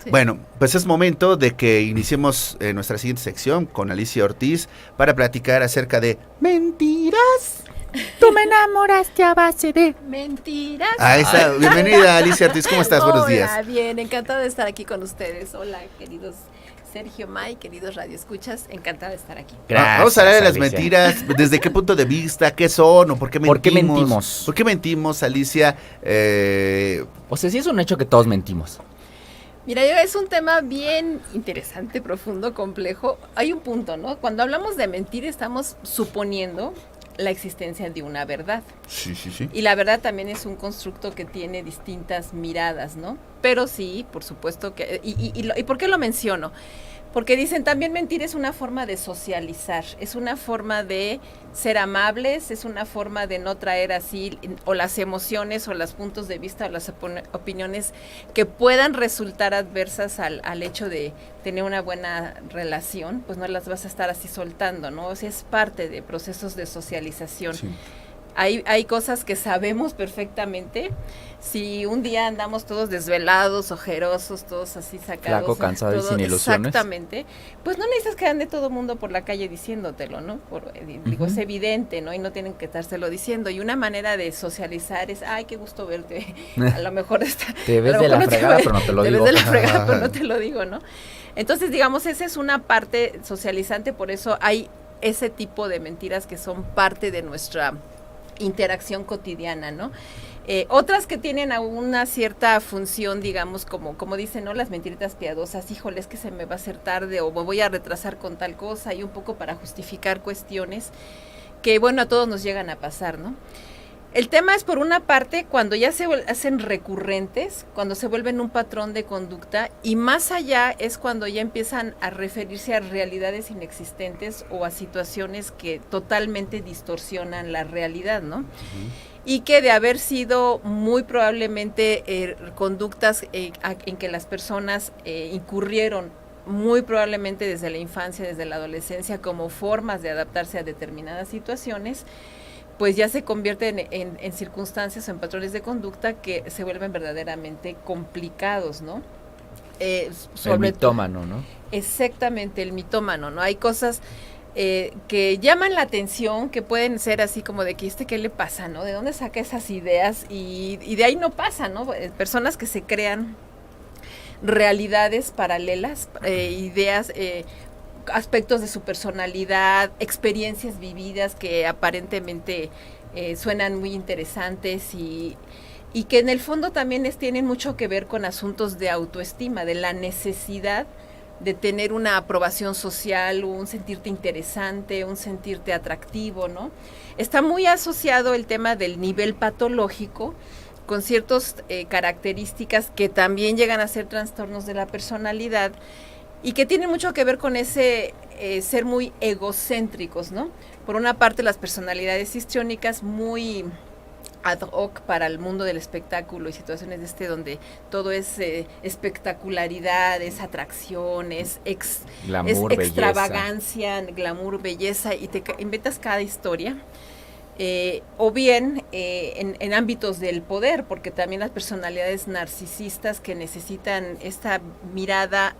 Sí. Bueno, pues es momento de que iniciemos nuestra siguiente sección con Alicia Ortiz para platicar acerca de mentiras. Tú me enamoraste a base de... Mentiras. Ahí está. Bienvenida, Alicia Ortiz. ¿Cómo estás? Buenos días. Hola, bien, encantada de estar aquí con ustedes. Hola, queridos Sergio, May, queridos radioescuchas, encantada de estar aquí. Gracias, Vamos a hablar de las Alicia. mentiras. ¿Desde qué punto de vista? ¿Qué son? ¿O por qué mentimos? ¿Por qué mentimos? ¿Por qué mentimos, Alicia? O sea, sí es un hecho que todos mentimos. Mira, es un tema bien interesante, profundo, complejo. Hay un punto, ¿no? Cuando hablamos de mentir estamos suponiendo la existencia de una verdad. Sí, sí, sí. Y la verdad también es un constructo que tiene distintas miradas, ¿no? Pero sí, por supuesto que... ¿Y por qué lo menciono? Porque dicen, también mentir es una forma de socializar, es una forma de ser amables, es una forma de no traer así o las emociones o los puntos de vista o las opiniones que puedan resultar adversas al hecho de tener una buena relación, pues no las vas a estar así soltando, ¿no? O sea, es parte de procesos de socialización. Sí. Hay cosas que sabemos perfectamente. Si un día andamos todos desvelados, ojerosos, todos así sacados. Flaco, cansado y sin ilusiones. Exactamente. Pues no necesitas que ande todo el mundo por la calle diciéndotelo, ¿no? Digo, es evidente, ¿no? Y no tienen que estárselo diciendo. Y una manera de socializar es, ay, qué gusto verte. A lo mejor Te ves a lo de mejor la fregada, te pero no te lo te digo. ves de la fregada, pero no te lo digo, ¿no? Entonces, digamos, esa es una parte socializante, por eso hay ese tipo de mentiras que son parte de nuestra interacción cotidiana, ¿no? Otras que tienen una cierta función, digamos, como dicen, ¿no? Las mentiritas piadosas, híjole, es que se me va a hacer tarde o me voy a retrasar con tal cosa, y un poco para justificar cuestiones que, bueno, a todos nos llegan a pasar, ¿no? El tema es, por una parte, cuando ya se hacen recurrentes, cuando se vuelven un patrón de conducta, y más allá es cuando ya empiezan a referirse a realidades inexistentes o a situaciones que totalmente distorsionan la realidad, ¿no? Y que de haber sido muy probablemente conductas en que las personas incurrieron muy probablemente desde la infancia, desde la adolescencia, como formas de adaptarse a determinadas situaciones, pues ya se convierten en circunstancias o en patrones de conducta que se vuelven verdaderamente complicados, ¿no? El mitómano, ¿no? Exactamente, el mitómano, ¿no? Hay cosas que llaman la atención, que pueden ser así como de que ¿qué le pasa, no? ¿De dónde saca esas ideas? Y de ahí no pasa, ¿no? Personas que se crean realidades paralelas, ideas, aspectos de su personalidad, experiencias vividas que aparentemente suenan muy interesantes y que en el fondo también tienen mucho que ver con asuntos de autoestima, de la necesidad de tener una aprobación social, un sentirte interesante, un sentirte atractivo, ¿no? Está muy asociado el tema del nivel patológico con ciertas características que también llegan a ser trastornos de la personalidad y que tiene mucho que ver con ese ser muy egocéntricos, ¿no? Por una parte, las personalidades histriónicas muy ad hoc para el mundo del espectáculo y situaciones de donde todo es espectacularidad, es atracción, es glamour, extravagancia, glamour, belleza, y te inventas cada historia. O bien en ámbitos del poder, porque también las personalidades narcisistas que necesitan esta mirada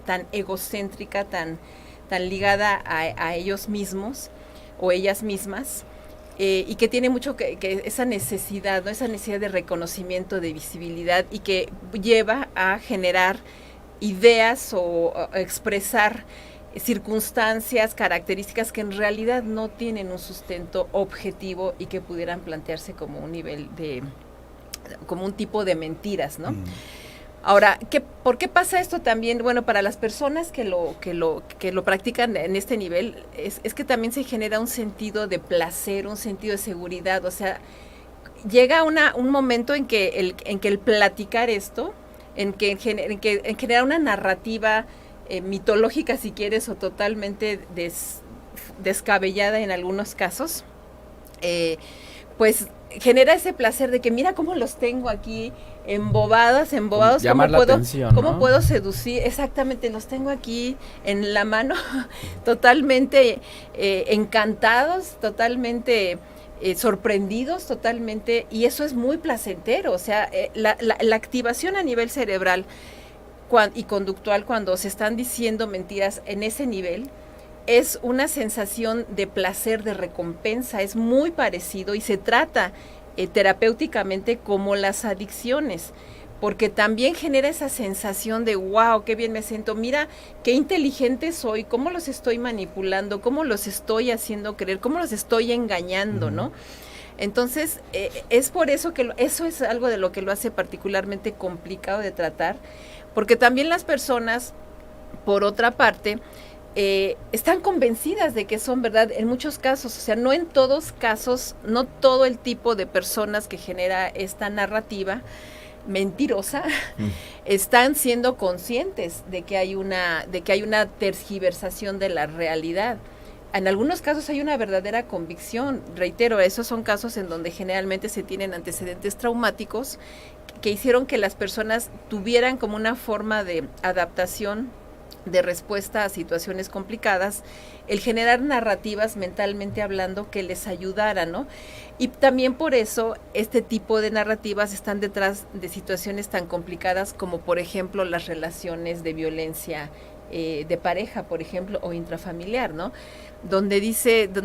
tan egocéntrica, tan ligada a ellos mismos o ellas mismas, y que tiene mucho que esa necesidad, ¿no? Esa necesidad de reconocimiento, de visibilidad, y que lleva a generar ideas o expresar circunstancias, características que en realidad no tienen un sustento objetivo y que pudieran plantearse como un nivel como un tipo de mentiras, ¿no? Ahora, ¿por qué pasa esto también? Bueno, para las personas que lo practican en este nivel, es que también se genera un sentido de placer, un sentido de seguridad. O sea, llega un momento en que el platicar esto, en generar una narrativa mitológica, si quieres, o totalmente descabellada en algunos casos, pues genera ese placer de que mira cómo los tengo aquí embobados, ¿cómo puedo seducir? Exactamente, los tengo aquí en la mano, totalmente encantados, totalmente sorprendidos, totalmente, y eso es muy placentero. O sea, la activación a nivel cerebral y conductual cuando se están diciendo mentiras en ese nivel. Es una sensación de placer, de recompensa, es muy parecido y se trata terapéuticamente como las adicciones, porque también genera esa sensación de wow, qué bien me siento, mira qué inteligente soy, cómo los estoy manipulando, cómo los estoy haciendo creer, cómo los estoy engañando, ¿no? Entonces, es por eso que eso es algo de lo que lo hace particularmente complicado de tratar, porque también las personas, por otra parte, están convencidas de que son verdad en muchos casos, o sea, no en todos casos, no todo el tipo de personas que genera esta narrativa mentirosa están siendo conscientes de que hay una tergiversación de la realidad. En algunos casos hay una verdadera convicción, reitero, esos son casos en donde generalmente se tienen antecedentes traumáticos que hicieron que las personas tuvieran como una forma de adaptación, de respuesta a situaciones complicadas, el generar narrativas mentalmente hablando que les ayudaran, ¿no? Y también por eso este tipo de narrativas están detrás de situaciones tan complicadas como por ejemplo las relaciones de violencia de pareja, por ejemplo, o intrafamiliar, ¿no? Donde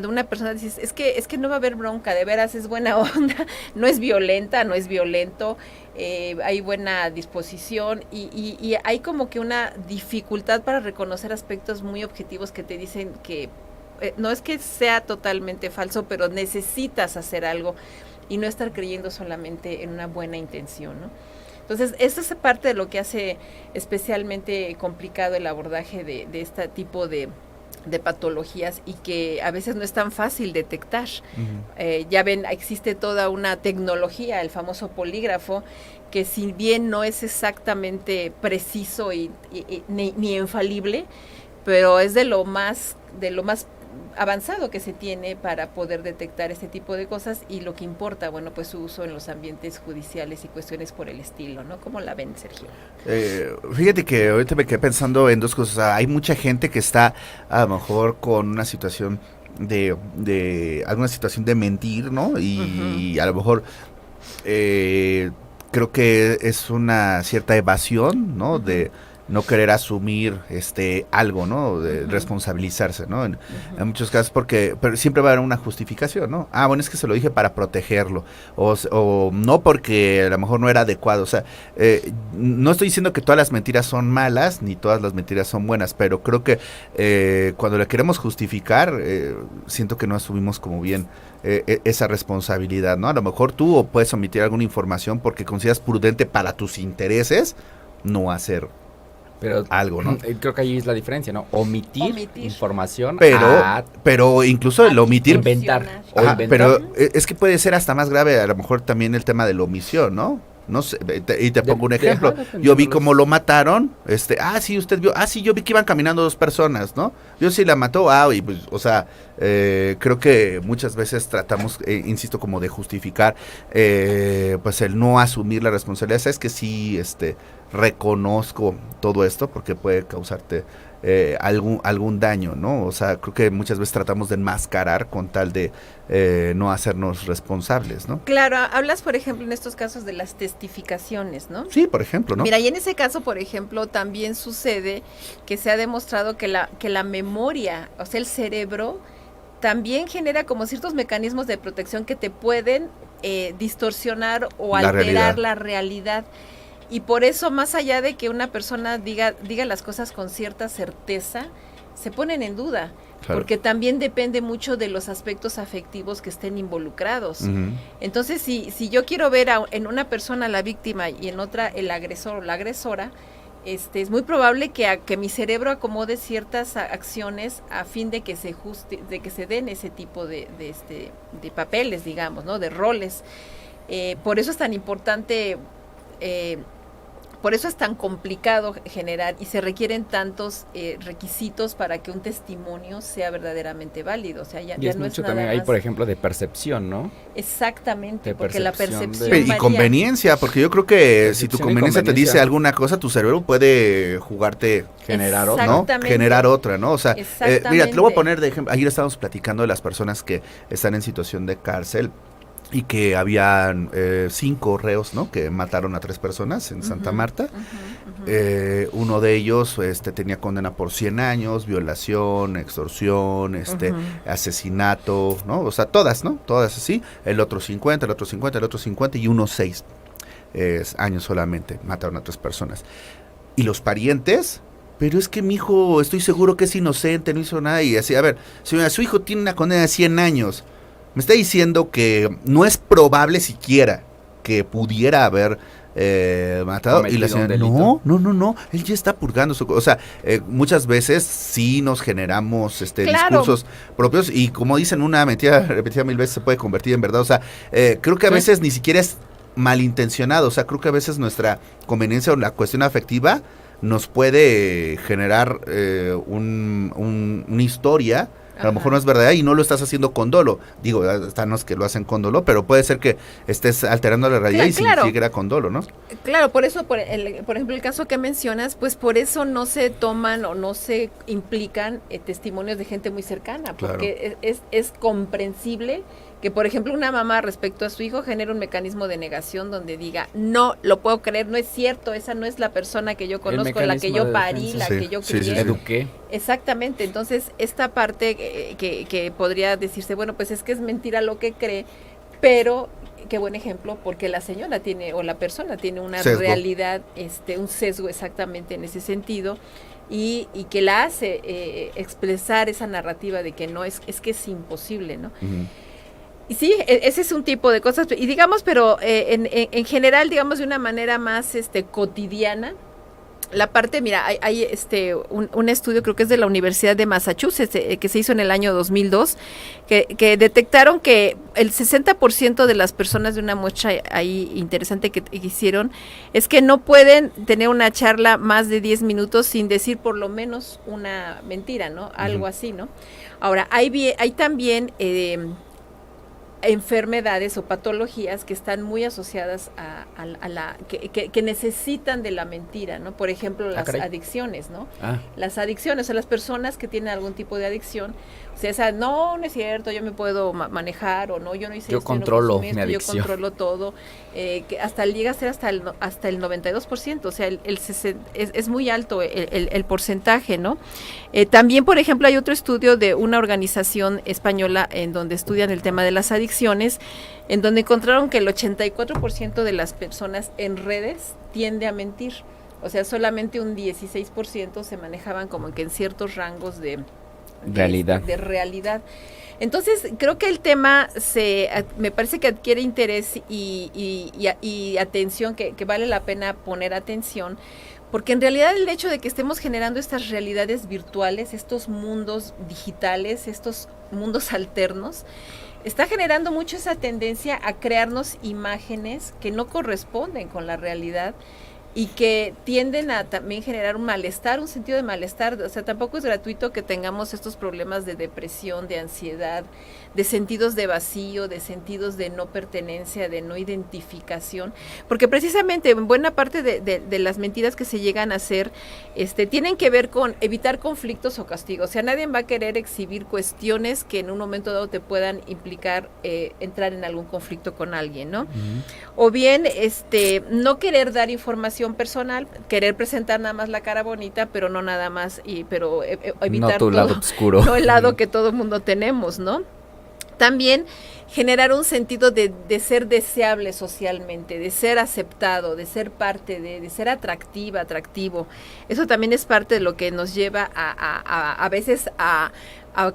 una persona dice, es que no va a haber bronca, de veras es buena onda, no es violenta, no es violento, hay buena disposición y hay como que una dificultad para reconocer aspectos muy objetivos que te dicen que no es que sea totalmente falso, pero necesitas hacer algo y no estar creyendo solamente en una buena intención, ¿no? Entonces, esto es parte de lo que hace especialmente complicado el abordaje de este tipo de patologías y que a veces no es tan fácil detectar. Ya ven, existe toda una tecnología, el famoso polígrafo, que si bien no es exactamente preciso ni infalible, pero es de lo más avanzado que se tiene para poder detectar este tipo de cosas y lo que importa, bueno, pues su uso en los ambientes judiciales y cuestiones por el estilo, ¿no? ¿Cómo la ven, Sergio? Fíjate que ahorita me quedé pensando en dos cosas. Hay mucha gente que está a lo mejor con una situación de alguna situación de mentir, ¿no? Y a lo mejor creo que es una cierta evasión, ¿no? De no querer asumir algo, ¿no? De responsabilizarse, ¿no? En muchos casos pero siempre va a haber una justificación, ¿no? Ah, bueno, es que se lo dije para protegerlo, o no porque a lo mejor no era adecuado, o sea, no estoy diciendo que todas las mentiras son malas, ni todas las mentiras son buenas, pero creo que cuando le queremos justificar, siento que no asumimos como bien esa responsabilidad, ¿no? A lo mejor tú puedes omitir alguna información porque consideras prudente para tus intereses no hacer algo, ¿no? Creo que ahí es la diferencia, ¿no? Omitir. Información. Pero incluso el omitir. Inventar. Pero es que puede ser hasta más grave, a lo mejor también el tema de la omisión, ¿no? No sé, y te pongo un ejemplo. Yo vi cómo lo mataron. Sí, usted vio. Sí, yo vi que iban caminando dos personas, ¿no? Yo sí la mató. Y pues, o sea, creo que muchas veces tratamos, insisto, como de justificar, pues el no asumir la responsabilidad. Sabes que sí, reconozco todo esto porque puede causarte algún daño, ¿no? O sea, creo que muchas veces tratamos de enmascarar con tal de no hacernos responsables, ¿no? Claro, hablas, por ejemplo, en estos casos de las testificaciones, ¿no? Sí, por ejemplo, ¿no? Mira, y en ese caso, por ejemplo, también sucede que se ha demostrado que la memoria, o sea, el cerebro, también genera como ciertos mecanismos de protección que te pueden distorsionar o alterar la realidad. Y por eso, más allá de que una persona diga las cosas con cierta certeza, se ponen en duda, claro, porque también depende mucho de los aspectos afectivos que estén involucrados. Entonces, si yo quiero ver en una persona la víctima y en otra el agresor o la agresora, es muy probable que mi cerebro acomode ciertas acciones a fin de que se den ese tipo de papeles, digamos, ¿no? De roles. Por eso es tan importante. Por eso es tan complicado generar y se requieren tantos requisitos para que un testimonio sea verdaderamente válido. O sea, ya es no mucho es también nada hay, por ejemplo, de percepción, ¿no? Exactamente, porque la percepción y conveniencia, porque yo creo que si tu conveniencia te dice alguna cosa, tu cerebro puede jugarte generar otra, ¿no? O sea, mira, te lo voy a poner de ejemplo. Ayer estábamos platicando de las personas que están en situación de cárcel. y que habían 5 reos, ¿no? Que mataron a 3 personas en Santa Marta. Uno de ellos tenía condena por 100 años, violación, extorsión, asesinato, ¿no? O sea, todas, ¿no? Todas así. El otro 50, el otro 50, el otro 50 y uno 6 años solamente. Mataron a 3 personas. Y los parientes, pero es que mi hijo, estoy seguro que es inocente, no hizo nada. Y así, a ver, señora, su hijo tiene una condena de 100 años. Me está diciendo que no es probable siquiera que pudiera haber matado. Cometido Y la señora, no, él ya está purgando su... O sea, muchas veces sí nos generamos discursos propios y como dicen, una mentira repetida 1000 veces se puede convertir en verdad. O sea, creo que a veces ni siquiera es malintencionado. O sea, creo que a veces nuestra conveniencia o la cuestión afectiva nos puede generar una historia. A lo mejor no es verdad y no lo estás haciendo con dolo. Digo, están los que lo hacen con dolo, pero puede ser que estés alterando la realidad y sin siquiera con dolo, ¿no? Claro, por eso, por ejemplo, el caso que mencionas, pues por eso no se toman o no se implican testimonios de gente muy cercana, porque es comprensible que, por ejemplo, una mamá respecto a su hijo genera un mecanismo de negación donde diga, no lo puedo creer, no es cierto, esa no es la persona que yo conozco, la que yo parí, la que yo crié. Eduqué. Exactamente, entonces esta parte que podría decirse, bueno, pues es que es mentira lo que cree, pero qué buen ejemplo, porque la señora tiene, o la persona tiene una realidad, un sesgo exactamente en ese sentido, y que la hace expresar esa narrativa de que no, es que es imposible, ¿no? Y sí, ese es un tipo de cosas, y digamos, pero en general, digamos, de una manera más cotidiana, la parte, mira, hay un estudio, creo que es de la Universidad de Massachusetts, que se hizo en el año 2002, que detectaron que el 60% de las personas de una muestra ahí interesante que hicieron, es que no pueden tener una charla más de 10 minutos sin decir por lo menos una mentira, ¿no? Algo así, ¿no? Ahora, hay también enfermedades o patologías que están muy asociadas a la que necesitan de la mentira, ¿no? Por ejemplo, las adicciones, ¿no? Las adicciones, o las personas que tienen algún tipo de adicción, o sea, esa, no es cierto, yo me puedo manejar, o no, yo no hice yo esto, controlo mi adicción. Yo controlo todo, que llega a ser hasta el 92%, o sea, es muy alto el porcentaje, ¿no? También, por ejemplo, hay otro estudio de una organización española en donde estudian el tema de las adicciones, en donde encontraron que el 84% de las personas en redes tiende a mentir, o sea, solamente un 16% se manejaban como que en ciertos rangos de realidad. Entonces, creo que el tema me parece que adquiere interés y atención, que vale la pena poner atención, porque en realidad el hecho de que estemos generando estas realidades virtuales, estos mundos digitales, estos mundos alternos, está generando mucho esa tendencia a crearnos imágenes que no corresponden con la realidad y que tienden a también generar un malestar, un sentido de malestar. O sea, tampoco es gratuito que tengamos estos problemas de depresión, de ansiedad, de sentidos de vacío, de sentidos de no pertenencia, de no identificación, porque precisamente buena parte de las mentiras que se llegan a hacer tienen que ver con evitar conflictos o castigos. O sea, nadie va a querer exhibir cuestiones que en un momento dado te puedan implicar entrar en algún conflicto con alguien, ¿no? O bien, no querer dar información personal, querer presentar nada más la cara bonita, pero no nada más, pero evitar no tu lado oscuro. No el lado que todo mundo tenemos, ¿no? También generar un sentido de ser deseable socialmente, de ser aceptado, de ser parte de ser atractivo. Eso también es parte de lo que nos lleva a veces a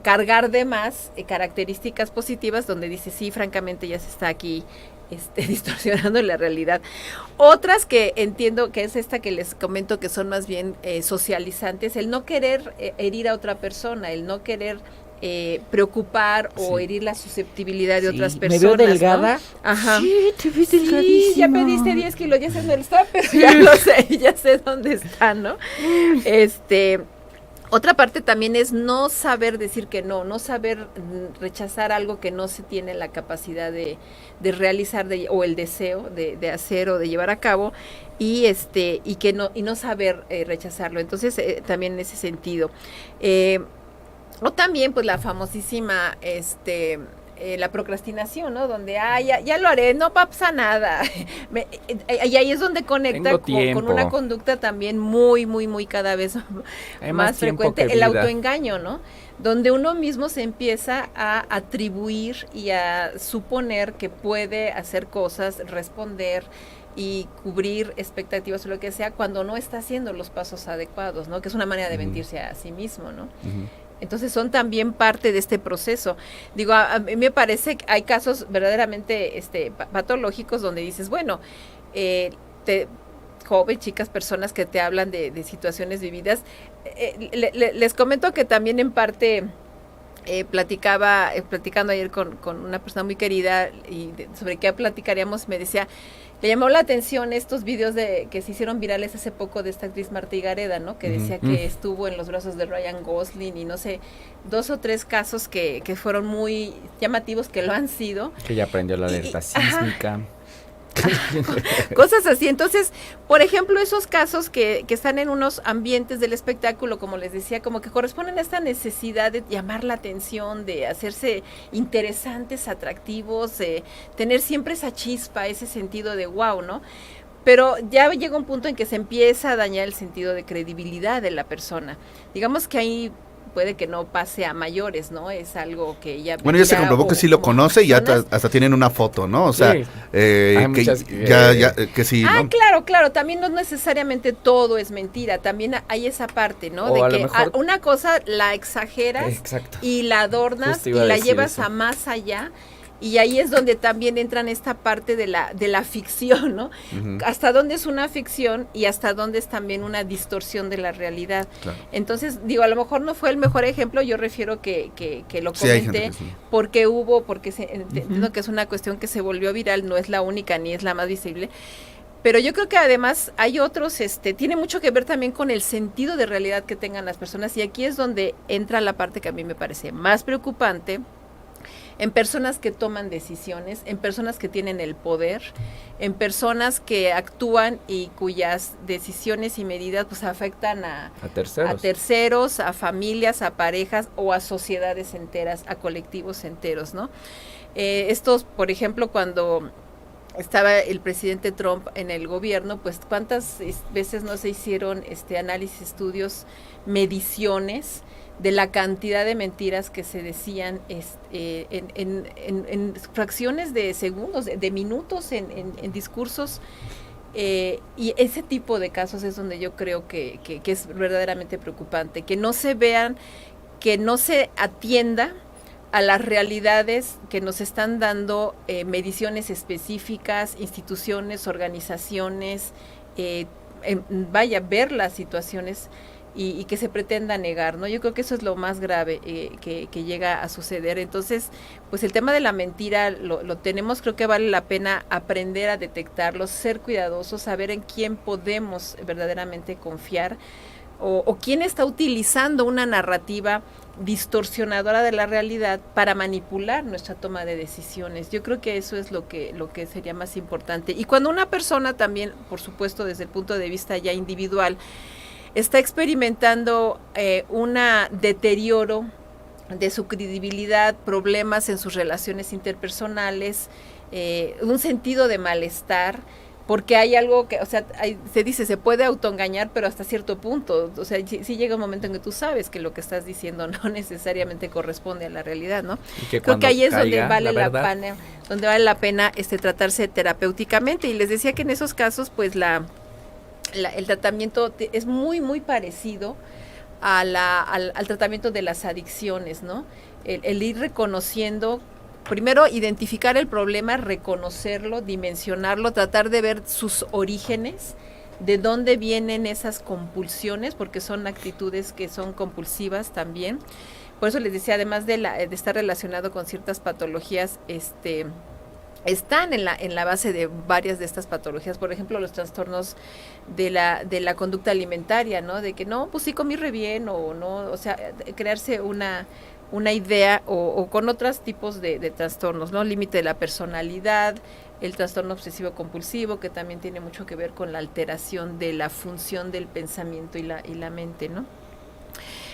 cargar de más características positivas, donde dice, sí, francamente ya se está aquí distorsionando la realidad. Otras que entiendo que es esta que les comento, que son más bien socializantes, el no querer herir a otra persona, el no querer preocupar o herir la susceptibilidad de otras personas. Me veo delgada. ¿No? Ajá. Sí, te ves delgadísima. Sí, ya pediste 10 kilos, ya sé dónde está, pero ya lo sé, ya sé dónde está, ¿no? Otra parte también es no saber decir que no saber rechazar algo que no se tiene la capacidad de realizar o el deseo de hacer o de llevar a cabo, y no saber rechazarlo. Entonces, también en ese sentido. O también, pues, la famosísima la procrastinación, ¿no? Donde, ya lo haré, no pasa nada. Y ahí es donde conecta con una conducta también muy, muy, muy cada vez más frecuente, el autoengaño, ¿no? Donde uno mismo se empieza a atribuir y a suponer que puede hacer cosas, responder y cubrir expectativas o lo que sea, cuando no está haciendo los pasos adecuados, ¿no? Que es una manera de mentirse a sí mismo, ¿no? Entonces son también parte de este proceso. Digo, a mí me parece que hay casos verdaderamente patológicos donde dices, bueno, joven, chicas, personas que te hablan de situaciones vividas. Les comento que también en parte platicando ayer con una persona muy querida y sobre qué platicaríamos, me decía, le llamó la atención estos videos que se hicieron virales hace poco de esta actriz Marta Higareda, ¿no? Que decía que estuvo en los brazos de Ryan Gosling y no sé, 2 o 3 casos que fueron muy llamativos, que lo han sido. Que ya aprendió la alerta sísmica. Cosas así. Entonces, por ejemplo, esos casos que están en unos ambientes del espectáculo, como les decía, como que corresponden a esta necesidad de llamar la atención, de hacerse interesantes, atractivos, tener siempre esa chispa, ese sentido de wow, ¿no? Pero ya llega un punto en que se empieza a dañar el sentido de credibilidad de la persona. Digamos que ahí puede que no pase a mayores, ¿no? Es algo que ya... Bueno, ya se comprobó que sí lo conoce y ya hasta tienen una foto, ¿no? O sea, sí. Que sí, ¿no? Claro, también no necesariamente todo es mentira, también hay esa parte, ¿no? O de que mejor, una cosa la exageras, exacto, y la adornas y la llevas a más allá. Y ahí es donde también entran esta parte de la ficción, ¿no? Hasta dónde es una ficción y hasta dónde es también una distorsión de la realidad. Claro. Entonces, digo, a lo mejor no fue el mejor ejemplo, yo refiero que lo comenté, porque entiendo que es una cuestión que se volvió viral, no es la única ni es la más visible. Pero yo creo que además hay otros, tiene mucho que ver también con el sentido de realidad que tengan las personas, y aquí es donde entra la parte que a mí me parece más preocupante, en personas que toman decisiones, en personas que tienen el poder, en personas que actúan y cuyas decisiones y medidas pues afectan a terceros, a familias, a parejas o a sociedades enteras, a colectivos enteros, ¿no? Estos, por ejemplo, cuando estaba el presidente Trump en el gobierno, pues cuántas veces no se hicieron análisis, estudios, mediciones de la cantidad de mentiras que se decían en fracciones de segundos, de minutos, en discursos, y ese tipo de casos es donde yo creo que es verdaderamente preocupante, que no se vean, que no se atienda a las realidades que nos están dando mediciones específicas, instituciones, organizaciones, ver las situaciones y que se pretenda negar, ¿no? Yo creo que eso es lo más grave que llega a suceder. Entonces, pues el tema de la mentira lo tenemos, creo que vale la pena aprender a detectarlo, ser cuidadosos, saber en quién podemos verdaderamente confiar, o quién está utilizando una narrativa distorsionadora de la realidad para manipular nuestra toma de decisiones. Yo creo que eso es lo que sería más importante. Y cuando una persona también, por supuesto, desde el punto de vista ya individual, está experimentando un deterioro de su credibilidad, problemas en sus relaciones interpersonales, un sentido de malestar, porque hay algo que, o sea, se dice, se puede autoengañar, pero hasta cierto punto, o sea, sí llega un momento en que tú sabes que lo que estás diciendo no necesariamente corresponde a la realidad, ¿no? Creo que ahí es donde vale la pena tratarse terapéuticamente, y les decía que en esos casos, pues el tratamiento es muy, muy parecido al tratamiento de las adicciones, ¿no? El ir reconociendo, primero identificar el problema, reconocerlo, dimensionarlo, tratar de ver sus orígenes, de dónde vienen esas compulsiones, porque son actitudes que son compulsivas también. Por eso les decía, además de estar relacionado con ciertas patologías, están en la base de varias de estas patologías, por ejemplo, los trastornos de la conducta alimentaria, ¿no? De que no, pues sí comí re bien, o no, o sea, crearse una idea, o con otros tipos de trastornos, ¿no? Límite de la personalidad, el trastorno obsesivo compulsivo, que también tiene mucho que ver con la alteración de la función del pensamiento y la mente, ¿no?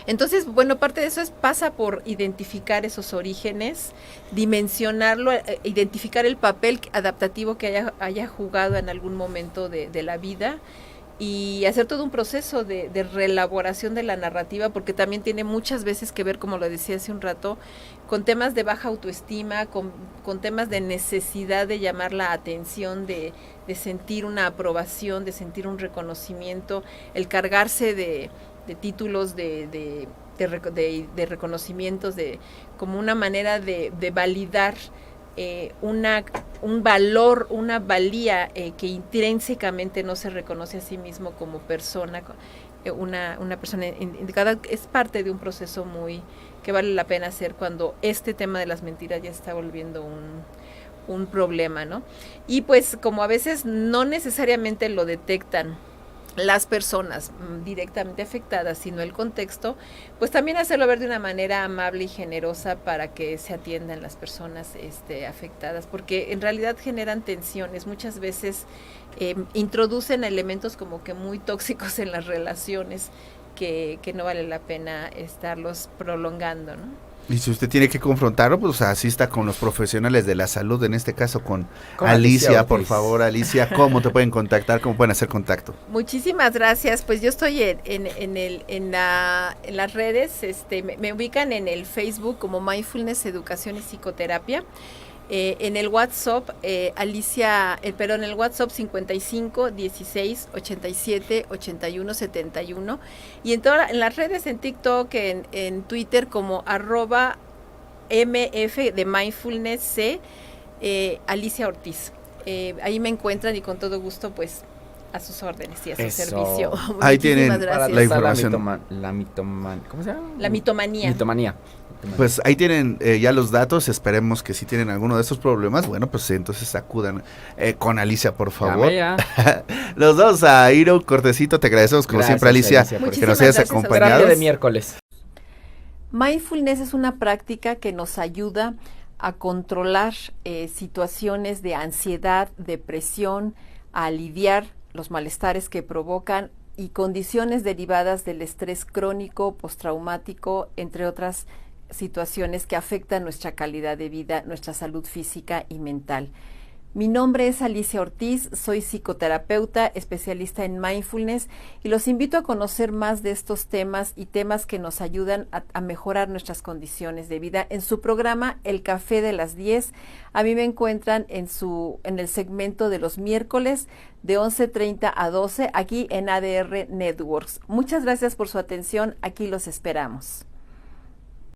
Entonces, bueno, parte de eso pasa por identificar esos orígenes, dimensionarlo, identificar el papel adaptativo que haya jugado en algún momento de la vida, y hacer todo un proceso de reelaboración de la narrativa, porque también tiene muchas veces que ver, como lo decía hace un rato, con temas de baja autoestima, con temas de necesidad de llamar la atención, de sentir una aprobación, de sentir un reconocimiento, el cargarse de títulos de reconocimientos, como una manera de validar un valor, una valía que intrínsecamente no se reconoce a sí mismo como persona, una persona indicada. Es parte de un proceso que vale la pena hacer cuando este tema de las mentiras ya está volviendo un problema, ¿no? Y pues como a veces no necesariamente lo detectan las personas directamente afectadas, sino el contexto, pues también hacerlo ver de una manera amable y generosa para que se atiendan las personas afectadas, porque en realidad generan tensiones, muchas veces introducen elementos como que muy tóxicos en las relaciones que no vale la pena estarlos prolongando, ¿no? Y si usted tiene que confrontarlo, pues asista con los profesionales de la salud, en este caso con Alicia Alicia, por Ortiz. favor. Alicia, ¿cómo te pueden contactar? ¿Cómo pueden hacer contacto? Muchísimas gracias. Pues yo estoy en las redes, me ubican en el Facebook como Mindfulness, Educación y Psicoterapia. En el WhatsApp, en el WhatsApp 55 16 87 81 71, y en las redes, en TikTok, en Twitter como @mf de Mindfulness C, Alicia Ortiz. Ahí me encuentran y con todo gusto, pues, a sus órdenes y a su servicio. Ahí tienen gracias. la información. ¿Cómo se llama? La mitomanía. Mitomanía. Pues ahí tienen ya los datos. Esperemos que si tienen alguno de estos problemas, bueno, pues entonces acudan con Alicia, por favor. Los dos a ir a un cortecito. Te agradecemos como siempre, Alicia, que nos hayas acompañado. Terapia de miércoles. Mindfulness es una práctica que nos ayuda a controlar situaciones de ansiedad, depresión, a aliviar los malestares que provocan y condiciones derivadas del estrés crónico, postraumático, entre otras situaciones que afectan nuestra calidad de vida, nuestra salud física y mental. Mi nombre es Alicia Ortiz, soy psicoterapeuta, especialista en mindfulness, y los invito a conocer más de estos temas y temas que nos ayudan a mejorar nuestras condiciones de vida en su programa El Café de las 10. A mí me encuentran en el segmento de los miércoles de 11:30 a 12 aquí en ADR Networks. Muchas gracias por su atención, aquí los esperamos.